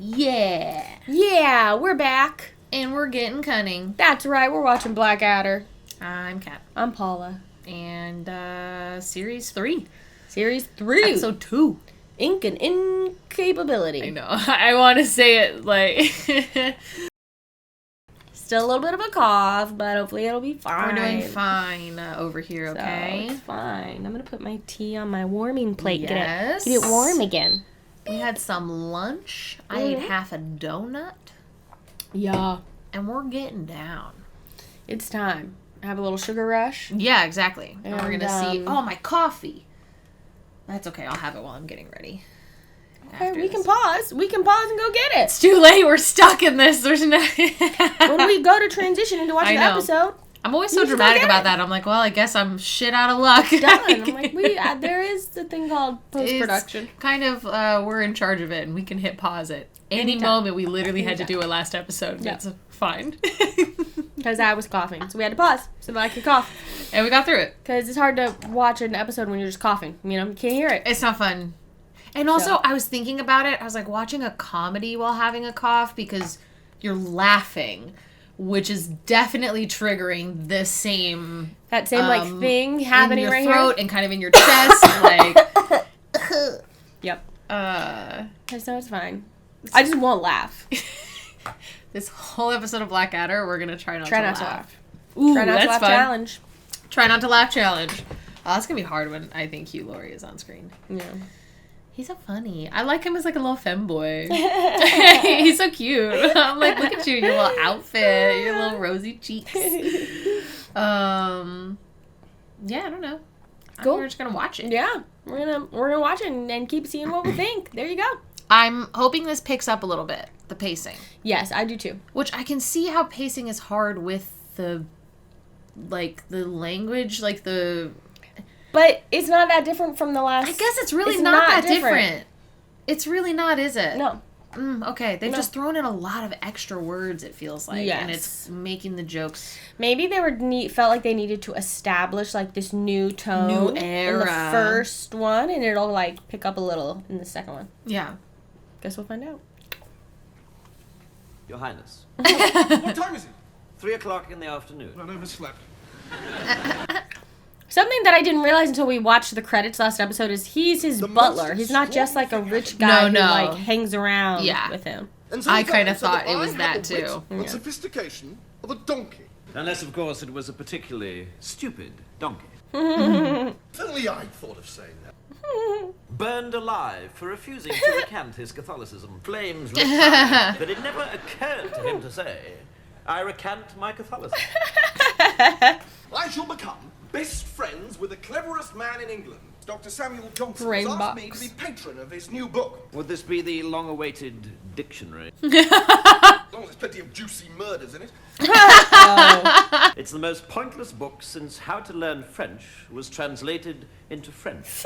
Yeah. Yeah, we're back. And we're getting cunning. That's right, we're watching Blackadder. I'm Kat. I'm Paula. And, Series 3. Series 3. Episode 2. Ink and Incapability. I know. I want to say it like... Still a little bit of a cough, but hopefully it'll be fine. We're doing fine over here, okay? So it's fine. I'm going to put my tea on my warming plate. Yes. Get it warm again. We had some lunch. I ate half a donut. Yeah. And we're getting down. It's time. Have a little sugar rush. Yeah, exactly. And we're going to see... um, Oh, my coffee. That's okay. I'll have it while I'm getting ready. Okay, we can pause. We can pause and go get it. It's too late. We're stuck in this. There's no... When we go to transition into watching the episode... I'm always so dramatic about that. I'm like, well, I guess I'm shit out of luck. Done. I'm like, there is the thing called post-production. It's kind of, we're in charge of it, and we can hit pause at any moment. We literally had to do a last episode. Yeah. It's fine. Because I was coughing. So we had to pause so that I could cough. And we got through it. Because it's hard to watch an episode when you're just coughing. You know, you can't hear it. It's not fun. And also, I was thinking about it. I was like, watching a comedy while having a cough because you're laughing. Which is definitely triggering the same... That same, thing happening right here. In your throat and kind of in your chest. Like... Yep. So it's fine. I just won't laugh. This whole episode of Blackadder, we're going to try not to laugh. Ooh, try not to laugh fun. challenge. Try not to laugh challenge. Oh, that's going to be hard when I think Hugh Laurie is on screen. Yeah. He's so funny. I like him as like a little femboy. He's so cute. I'm like, look at you, your little outfit, your little rosy cheeks. Yeah, I don't know. Cool. We're just gonna watch it. Yeah, we're gonna watch it and keep seeing what we think. There you go. I'm hoping this picks up a little bit, the pacing. Yes, I do too. Which I can see how pacing is hard with the language, But it's not that different from the last... I guess it's really not that different. It's really not, is it? No. Okay, they've just thrown in a lot of extra words, it feels like. Yes. And it's making the jokes... Maybe they felt like they needed to establish, like, this new tone. New era. In the first one, and it'll, like, pick up a little in the second one. Yeah. Guess we'll find out. Your Highness. What time is it? 3 o'clock in the afternoon. I overslept. Something that I didn't realize until we watched the credits last episode is he's his butler. He's not just like a rich guy who like hangs around with him. And so I kind of thought it was that too. The sophistication of a donkey. Unless, of course, it was a particularly stupid donkey. Only I thought of saying that. Burned alive for refusing to recant his Catholicism. Flames lit fire that it never occurred to him to say, I recant my Catholicism. I shall become best friends with the cleverest man in England. Dr. Samuel Johnson Brain has asked box. me to be patron of his new book. Would this be the long-awaited dictionary? As long as there's plenty of juicy murders in it. It's the most pointless book since How to Learn French was translated into French.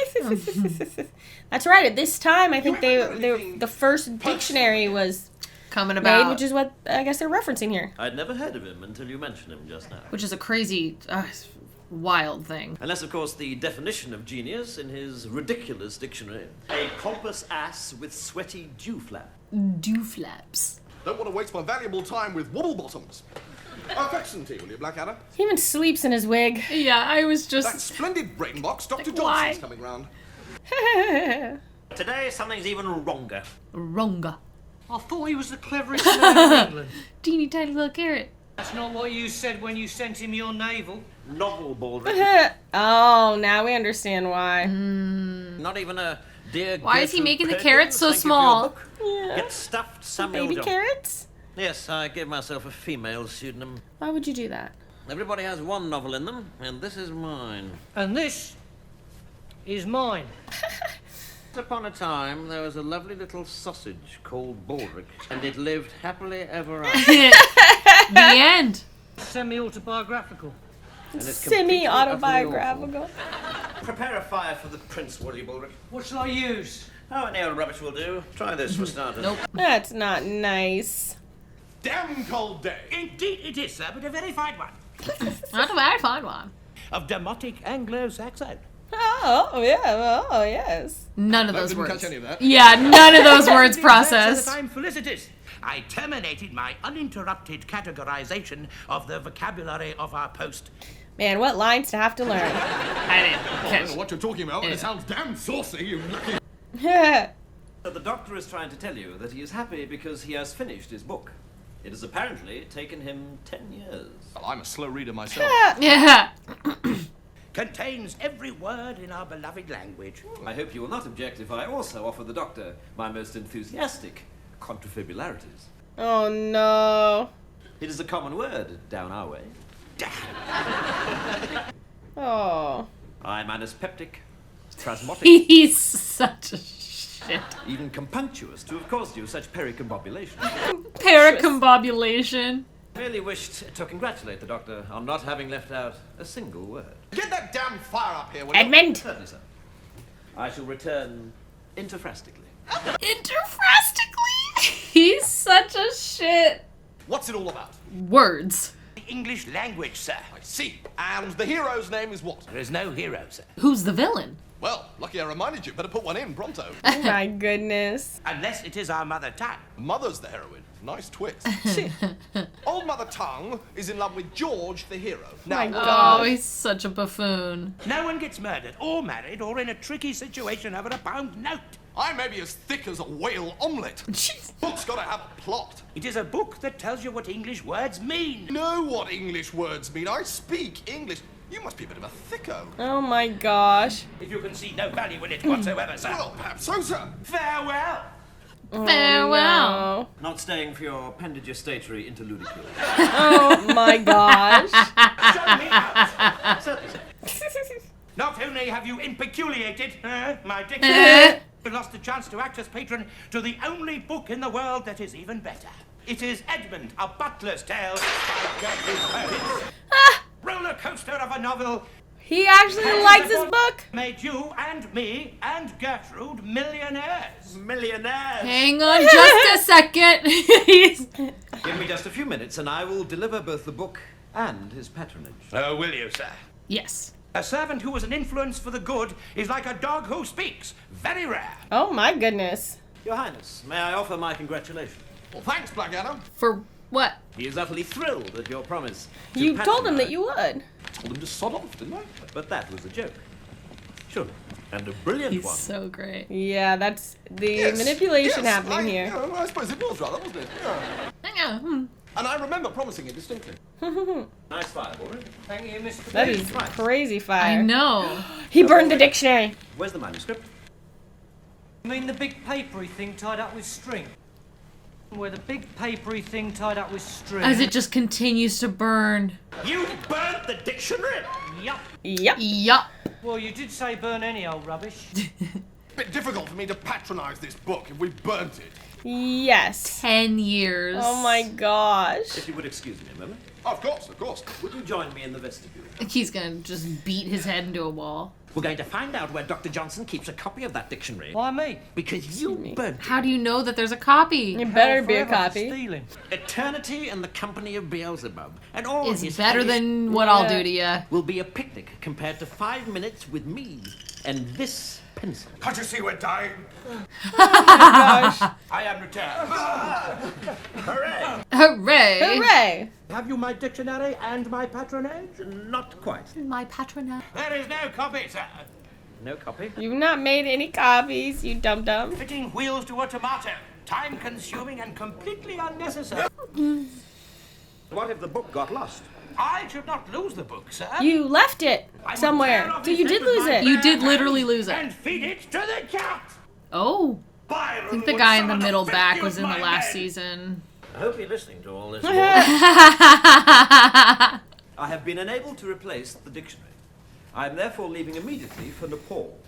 That's right. At this time, I think the first dictionary was coming about, made, which is what I guess they're referencing here. I'd never heard of him until you mentioned him just now. which is a crazy, wild thing. Unless, of course, the definition of genius in his ridiculous dictionary, a pompous ass with sweaty dew flap. Dew flaps. Don't want to waste my valuable time with wobble bottoms. Affection tea, will you, Blackadder? He even sleeps in his wig. Yeah, I was just... That splendid brain box, Dr. Like, Johnson's why? coming round. Today, something's even wronger. Wronga. I thought he was the cleverest man in England. Teeny tiny little carrot. That's not what you said when you sent him your navel. Novel Baldrick. Oh, now we understand why. Not even a dear. Why is he Gertrude making the Perkins, carrots so thank you for your small? book. Yeah. Get stuffed Samuel Baby Johnson. carrots? Yes, I gave myself a female pseudonym. Why would you do that? Everybody has one novel in them, and this is mine. And this is mine. Once upon a time, there was a lovely little sausage called Baldrick, and it lived happily ever after. The end. Semi-autobiographical. And it's completely, Semi-autobiographical. Prepare a fire for the prince, will you, Baldrick? What shall I use? Oh, any old rubbish will do. Try this for starters. Nope. That's not nice. Damn cold day. Indeed it is, sir, but a very fine one. Not a very fine one. Of Demotic Anglo-Saxon. Oh, yeah. Oh, yes. None of I those didn't words. catch any of that. Yeah, none of those words processed. I'm felicitous. I terminated my uninterrupted categorization of the vocabulary of our post. Man, what lines to have to learn. I didn't I don't know what you're talking about, but it sounds damn saucy, you lucky... The doctor is trying to tell you that he is happy because he has finished his book. It has apparently taken him 10 years. Well, I'm a slow reader myself. Yeah. Contains every word in our beloved language. I hope you will not object if I also offer the doctor my most enthusiastic contrafibularities. Oh, no. It is a common word down our way. Oh. I'm anaspeptic, spasmodic, He's such a shit. even compunctious to have caused you such pericombobulation. Paracombobulation. I merely wished to congratulate the doctor on not having left out a single word. Get that damn fire up here, will you? Edmund. Certainly, sir. I shall return interfrastically. Interfrastically? He's such a shit. What's it all about? Words. The English language, sir. I see. And the hero's name is what? There is no hero, sir. Who's the villain? Well, lucky I reminded you. Better put one in pronto. Oh, my goodness. Unless it is our mother tongue. Mother's the heroine. Nice twist. Old Mother Tongue is in love with George, the hero. Now, My God. Oh, he's such a buffoon. No one gets murdered, or married, or in a tricky situation over a pound note. I may be as thick as a whale omelette. Book's gotta have a plot. It is a book that tells you what English words mean. Know what English words mean. I speak English. You must be a bit of a thicko. Oh, my gosh. If you can see no value in it whatsoever, sir. Well, perhaps so, sir. Farewell. Farewell. No. Not staying for your pendigestatory interludicule. Oh, my gosh. Show me out. Certainly, sir. Not only have you impeculiated my dictionary, you lost the chance to act as patron to the only book in the world that is even better. It is Edmund, a Butler's Tale by Gertrude Roller coaster of a novel. He actually likes his book. Made you and me and Gertrude millionaires. Millionaires! Hang on just a second. He's... Give me just a few minutes and I will deliver both the book and his patronage. Oh, will you, sir? Yes. A servant who is an influence for the good is like a dog who speaks. Very rare. Oh, my goodness. Your Highness, may I offer my congratulations? Well, thanks, Blackadder. For what? He is utterly thrilled at your promise. to You told him that patronize. you would. Told him to sod off, didn't I? But that was a joke. Surely. And a brilliant He's one. so great. Yeah, that's the Yes, manipulation yes, happening here. Yeah, I suppose it was rather, wasn't it? Yeah. And I remember promising it distinctly. Nice fireball. Thank you, Mr. That is Right. crazy I fire. know. He burned the dictionary. Where's the manuscript? You mean the big papery thing tied up with string? Where the big papery thing tied up with string. As it just continues to burn. You burnt the dictionary! Yup. Yep. Yup. Well, you did say burn any old rubbish. Bit difficult for me to patronize this book if we burnt it. Yes. 10 years. Oh my gosh. If you would excuse me a moment. Of course, of course. Would you join me in the vestibule? He's gonna just beat his head into a wall. We're going to find out where Dr. Johnson keeps a copy of that dictionary. Why me? Because you burnt it. How do you know that there's a copy? It better be a Forever for copy. Stealing. Eternity in the company of Beelzebub. And all It's his better hellish than what I'll do to you. will be a picnic compared to 5 minutes with me and this pencil. Can't you see we're dying? Gosh. I am returned. Hooray! Hooray! Hooray. Have you my dictionary and my patronage? Not quite. My patronage. There is no copy, sir. No copy. You've not made any copies, you dum-dum. Fitting wheels to a tomato. Time consuming and completely unnecessary. What if the book got lost? I should not lose the book, sir. You left it I would somewhere. tear off So his you head did with lose my it. You bare did hands literally lose it. And feed it to the cat. Oh. Byron I think the would guy in the summon middle back rescue was in the my last men. season. I hope you're listening to all this. I have been unable to replace the dictionary. I am therefore leaving immediately for Nepal.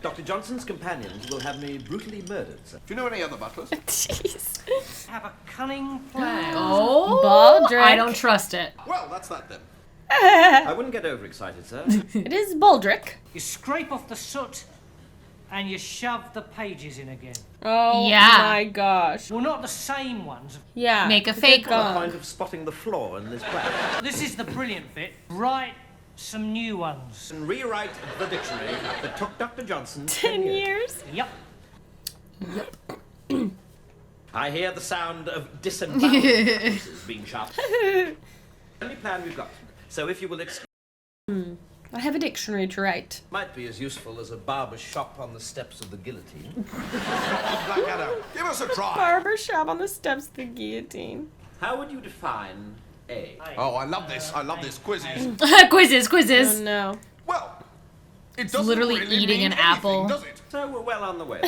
Dr. Johnson's companions will have me brutally murdered, sir. Do you know any other butlers? Jeez. Have a cunning plan. Oh. Baldric. I don't trust it. Well, that's that then. I wouldn't get overexcited, sir. It is Baldric. You scrape off the soot and you shove the pages in again. Oh Yeah. my gosh. Well, not the same ones. Yeah. Make a the fake good one. God. Kind of spotting the flaw in this plan. This is the brilliant bit. Write some new ones. And rewrite the dictionary that took Dr. Johnson 10 years? Yep. I hear the sound of disemboweled corpses being shot. Only plan we've got. So if you will excuse... I have a dictionary to write. Might be as useful as a barber's shop on the steps of the guillotine. Blackadder, give us a try. Barber shop on the steps of the guillotine. How would you define A? Oh, I love this. I love this. Quizzes. Quizzes. Oh no. Well, it doesn't Literally really eating mean an anything, apple. does it? So we're well on the way.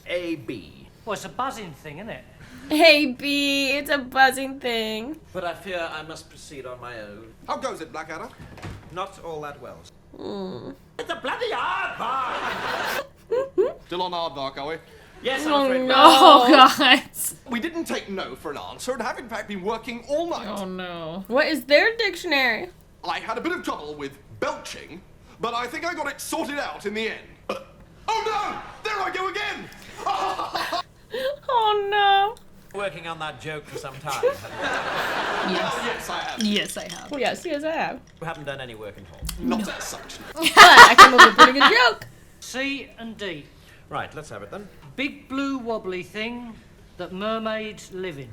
A, B. Well, it's a buzzing thing, isn't it? Hey B, it's a buzzing thing. But I fear I must proceed on my own. How goes it, Blackadder? Not all that well. It's a bloody aardvark! Still on Aardvark, are we? Yes, I'm afraid. no. Oh god. We didn't take no for an answer and have in fact been working all night. Oh no. What is their dictionary? I had a bit of trouble with belching, but I think I got it sorted out in the end. Oh no! There I go again! Oh no. Working on that joke for some time. Yes. Yes, I have. Yes, I have. Yes, I have. You haven't done any work at all. Not as such. But I came up with a pretty good joke. C and D. Right, let's have it then. Big blue wobbly thing that mermaids live in.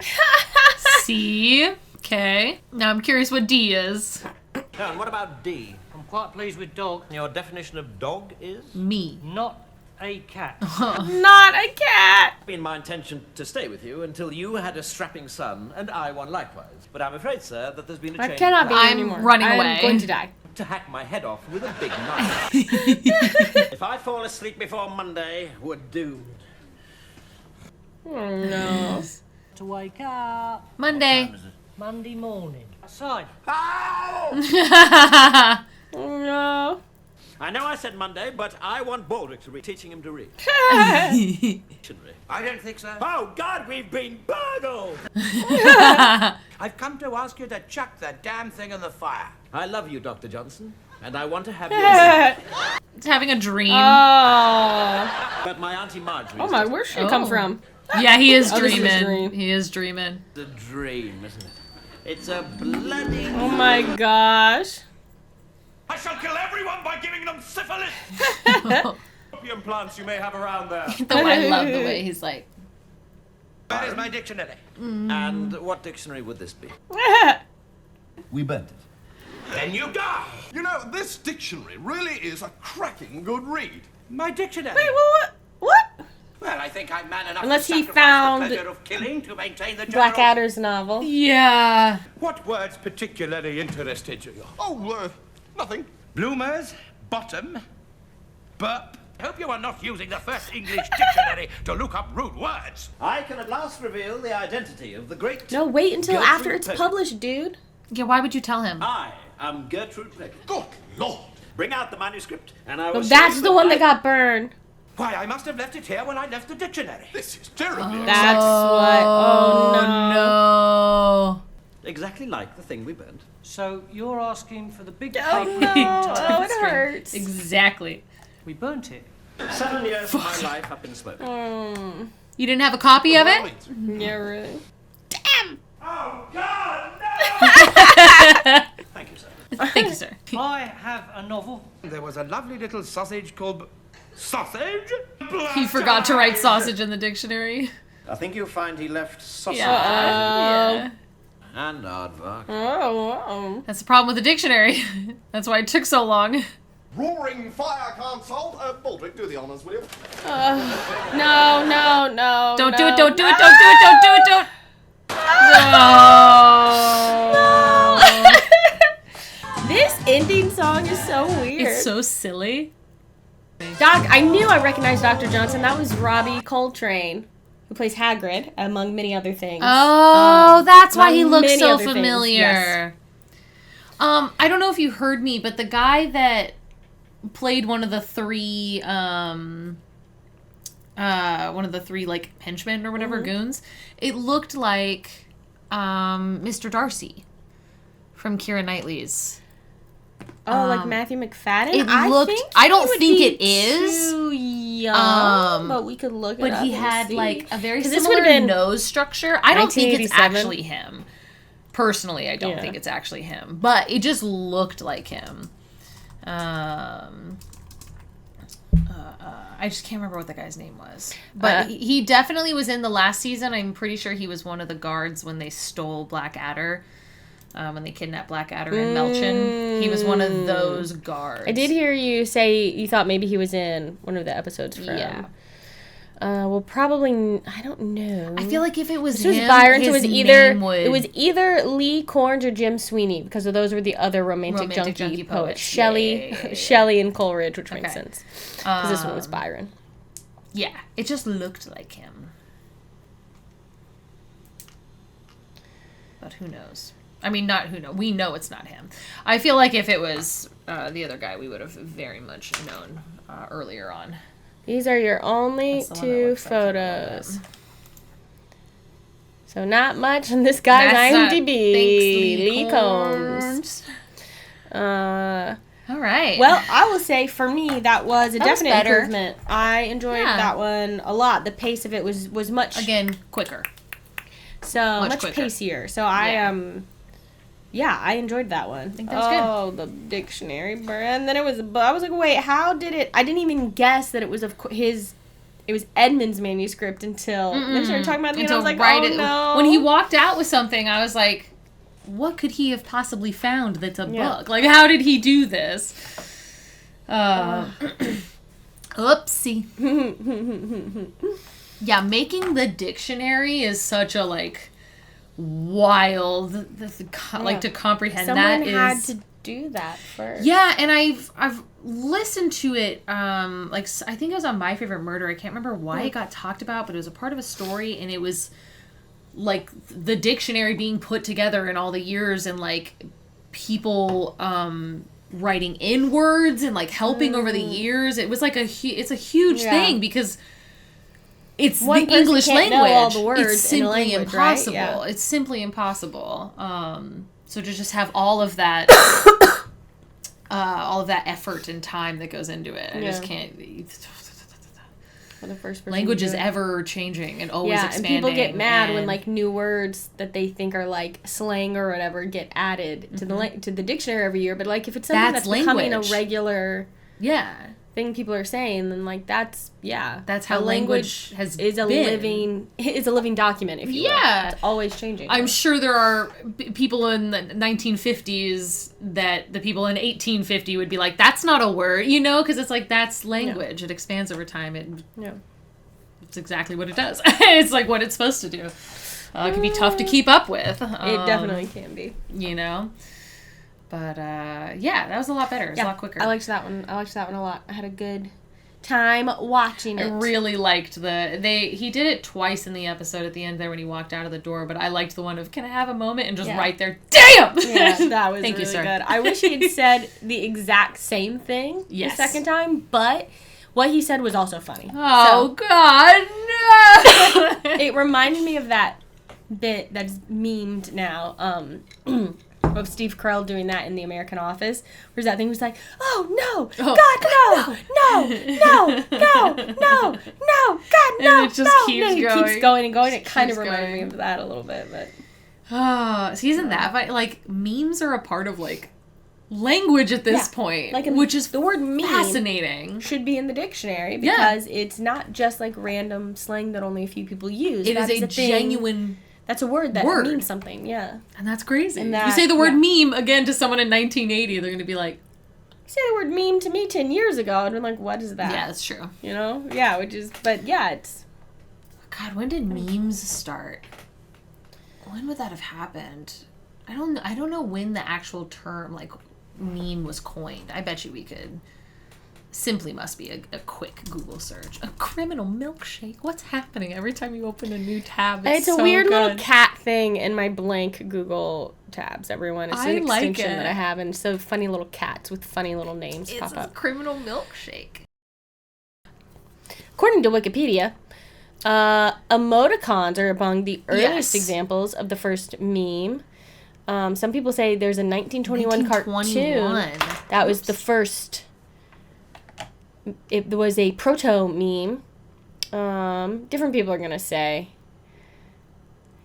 C. Okay. Now I'm curious what D is. No, and what about D? I'm quite pleased with dog. Your definition of dog is? Me. Not a cat. Not a cat. It's been my intention to stay with you until you had a strapping son and I one likewise. But I'm afraid, sir, that there's been a I change. cannot be I'm anymore. running I'm away. going to die. To hack my head off with a big knife. If I fall asleep before Monday, we're doomed. Oh no. To wake up Monday. Monday morning. Outside. Ow! Oh no. I know I said Monday, but I want Baldrick to read, teaching him to read. Dictionary. I don't think so. Oh, God, we've been burgled! I've come to ask you to chuck that damn thing in the fire. I love you, Dr. Johnson, and I want to have you. It's having a dream. Oh. But my Auntie Marjorie. Oh my, where'd she come from? Yeah, he is Oh, this is a dreaming. dream. He is dreaming. It's a dream, isn't it? It's a bloody. Oh my gosh. I shall kill everyone by giving them syphilis. Opium plants you may have around there. I love the way he's like. That is my dictionary. And what dictionary would this be? We burnt it. Then you die. You know, this dictionary really is a cracking good read. My dictionary. Wait, what? Well, I think I'm man enough Unless to he sacrifice found the pleasure of killing to maintain the general... Blackadder's novel. Yeah. What words particularly interested you? Oh, nothing. Bloomers, bottom, burp. I hope you are not using the first English dictionary to look up rude words. I can at last reveal the identity of the great. No, wait until Gertrude after it's Perkins. published, dude. Yeah, why would you tell him? I am Gertrude Perkins. Good Lord. Bring out the manuscript, and I will. No, show that's you the one that I- got burned. Why, I must have left it here when I left the dictionary. This is terribly That's what. Oh no. Exactly like the thing we burned. So you're asking for the big Oh paper no. thing Oh, tied it hurts. Exactly. We burnt it. 7 years of my life up in smoke. You didn't have a copy of it? Yeah, really. Damn. Oh, God, no! Thank you, sir. Thank you, sir. I have a novel. There was a lovely little sausage called... Sausage? He forgot to write sausage in the dictionary. I think you'll find he left sausage Yeah. and aardvark. Oh. That's the problem with the dictionary. That's why it took so long. Roaring fire console. Baldrick, do the honors, will you? No. Don't do no, it, don't do no. it, don't do it, don't do it, don't. No. This ending song is so weird. It's so silly. I knew I recognized Dr. Johnson. That was Robbie Coltrane, who plays Hagrid, among many other things. Oh, that's why he among looks many so other things, familiar. I don't know if you heard me, but the guy that played one of the three like henchmen or whatever, goons, it looked like Mr. Darcy from Keira Knightley's. Oh, like Matthew McFadden? It looked. I don't think it is. Too young, but we could look it But up he and had see. like a very 'Cause this similar would've been nose structure. I don't think it's 1987. actually him. Personally, I don't think it's actually him. But it just looked like him. I just can't remember what the guy's name was. But he definitely was in the last season. I'm pretty sure he was one of the guards when they stole Blackadder. When they kidnapped Blackadder in Melchin. He was one of those guards. I did hear you say you thought maybe he was in one of the episodes from... Yeah. Well, probably... I don't know. I feel like if it was him, was Byron, it was either Lee Corns or Jim Sweeney, because those were the other romantic junkie poets. Shelley and Coleridge, which makes sense. Because this one was Byron. Yeah, it just looked like him. But who knows? I mean, not who knows. We know it's not him. I feel like if it was the other guy, we would have very much known earlier on. These are your only 2 photos. So not much on this guy's IMDb. Lee Combs. All right. Well, I will say for me that was a definite improvement. I enjoyed that one a lot. The pace of it was much quicker. So much pacier. So I enjoyed that one. I think that was good. Oh, the dictionary, and then I was like, wait, how did it? I didn't even guess that it was it was Edmund's manuscript until they started talking about it, and I was like, no. When he walked out with something, I was like, what could he have possibly found that's a book? Like, how did he do this? Oopsie. Yeah, making the dictionary is such a, wild, to comprehend. Someone had to do that first. Yeah, and I've listened to it, I think it was on My Favorite Murder. I can't remember why it got talked about, but it was a part of a story, and it was, the dictionary being put together in all the years, and, people, writing in words, and, helping over the years. It was, it's a huge thing, because... It's the English language. It's simply impossible. Right? Yeah. It's simply impossible. So to just have all of that, effort and time that goes into it, I just can't. The first language is ever changing and always expanding. And people get mad when new words that they think are slang or whatever get added to the dictionary every year. But if it's something that's becoming a regular thing people are saying, then that's how language is a living document, if you will. It's always changing. I'm sure there are people in the 1950s that the people in 1850 would be like, that's not a word, because it's that's language. It expands over time. It's exactly what it does. It's what it's supposed to do. It can be tough to keep up with. It definitely can be. But, that was a lot better. It was a lot quicker. I liked that one. A lot. I had a good time watching it. I really liked he did it twice in the episode at the end there when he walked out of the door, but I liked the one of, can I have a moment? And just right there, damn! Yeah, that was really good. I wish he had said the exact same thing the second time, but what he said was also funny. Oh, God, no! It reminded me of that bit that's memed now, of Steve Carell doing that in The American Office. Where's that thing was like, oh, no, God, no, God, no, and it just keeps going. It keeps going and going. It kind of reminded me of that a little bit, but... See, isn't that... memes are a part of, language at this point, which is the word meme fascinating. Should be in the dictionary, because it's not just, random slang that only a few people use. It is a genuine... That's a word that means something, and that's crazy. And you say the word meme again to someone in 1980, they're going to be like... You say the word meme to me 10 years ago, and I'm like, what is that? Yeah, that's true. Yeah, it's... God, when did memes start? When would that have happened? I don't know when the actual term, meme was coined. I bet you we could... Simply must be a quick Google search. A criminal milkshake. What's happening every time you open a new tab? It's a weird little cat thing in my blank Google tabs, everyone. It's an extension that I have, and so funny little cats with funny little names pop up. It's a criminal milkshake. According to Wikipedia, emoticons are among the earliest examples of the first meme. Some people say there's a 1921 cartoon that was the first... It was a proto meme. Different people are gonna say.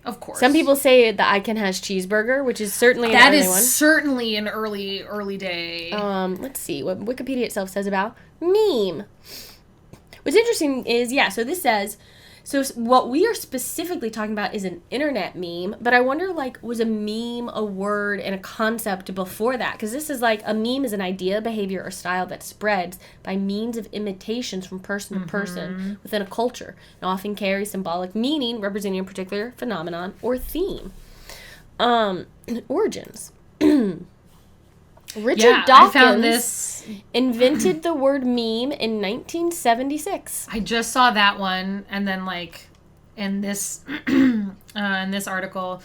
Of course. Some people say the icon has cheeseburger, which is certainly that an early is one. certainly an early day. Let's see what Wikipedia itself says about meme. What's interesting is, so this says, so what we are specifically talking about is an internet meme, but I wonder, like, was a meme a word and a concept before that? Because this is like, a meme is an idea, behavior, or style that spreads by means of imitations from person to person within a culture, and often carries symbolic meaning representing a particular phenomenon or theme. Origins. Richard Dawkins invented the word meme in 1976. I just saw that one, and then like in this article,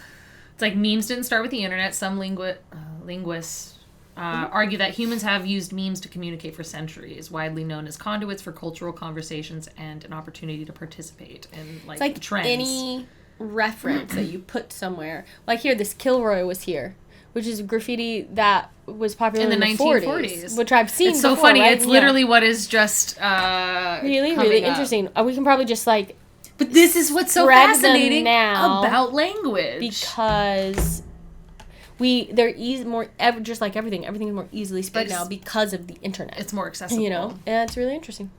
it's like memes didn't start with the internet. Some linguists argue that humans have used memes to communicate for centuries, widely known as conduits for cultural conversations and an opportunity to participate in like trends. Any reference that you put somewhere, like here, this Kilroy was here, which is graffiti that was popular in the 1940s, which I've seen. It's so before, funny. right? It's literally what is just really interesting. We can probably just like. But this is what's so fascinating now about language, because they're more just like everything. Everything is more easily spread now because of the internet. It's more accessible. You know, and it's really interesting.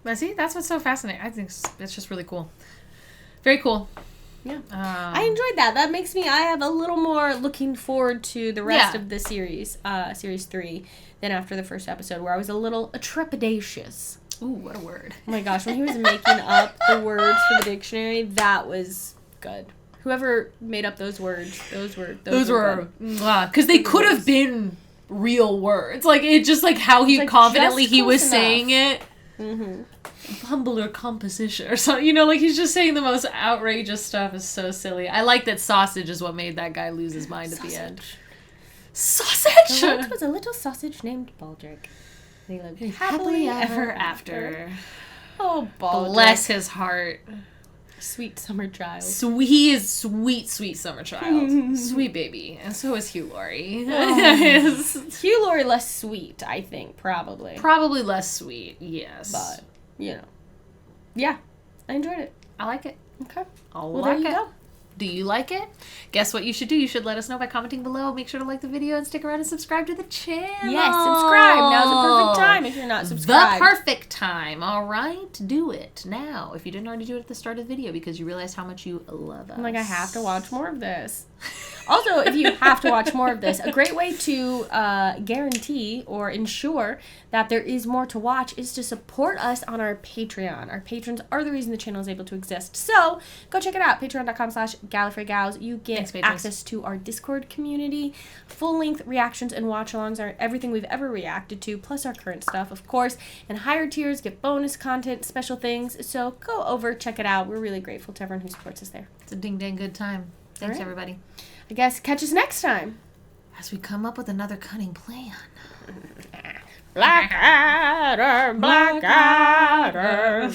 But see, that's what's so fascinating. I think it's just really cool. Very cool. Yeah. I enjoyed that. That makes me, I have a little more looking forward to the rest of the series, series 3, than after the first episode, where I was a little trepidatious. Ooh, what a word. Oh my gosh, when he was making up the words for the dictionary, that was good. Whoever made up those words, those were because they could have been real words. Like, it just like how he confidently he was saying it. Mm-hmm. Humbler composition or something, you know, like he's just saying the most outrageous stuff. Is so silly. I like that sausage is what made that guy lose his mind at the end. Sausage! There was a little sausage named Baldric. They lived happily ever after. Oh, Baldric. Bless his heart. Sweet summer child. He is sweet summer child. Sweet baby. And so is Hugh Laurie. Hugh Laurie less sweet, I think, probably. Probably less sweet, yes. But, you know. Yeah. I enjoyed it. I like it. Okay. There you go. Do you like it? Guess what you should do? You should let us know by commenting below. Make sure to like the video and stick around and subscribe to the channel. Yes, subscribe. Now's the perfect time if you're not subscribed. The perfect time. All right? Do it now. If you didn't already do it at the start of the video because you realized how much you love us. I'm like, I have to watch more of this. Also, if you have to watch more of this, a great way to guarantee or ensure that there is more to watch is to support us on our Patreon. Our patrons are the reason the channel is able to exist. So, go check it out. Patreon.com/GallifreyGals. You get access to our Discord community, full-length reactions and watch-alongs are everything we've ever reacted to, plus our current stuff, of course. And higher tiers get bonus content, special things. So, go over, check it out. We're really grateful to everyone who supports us there. It's a ding-dang good time. Thanks, everybody. I guess catch us next time as we come up with another cunning plan. Blackadder, Blackadder.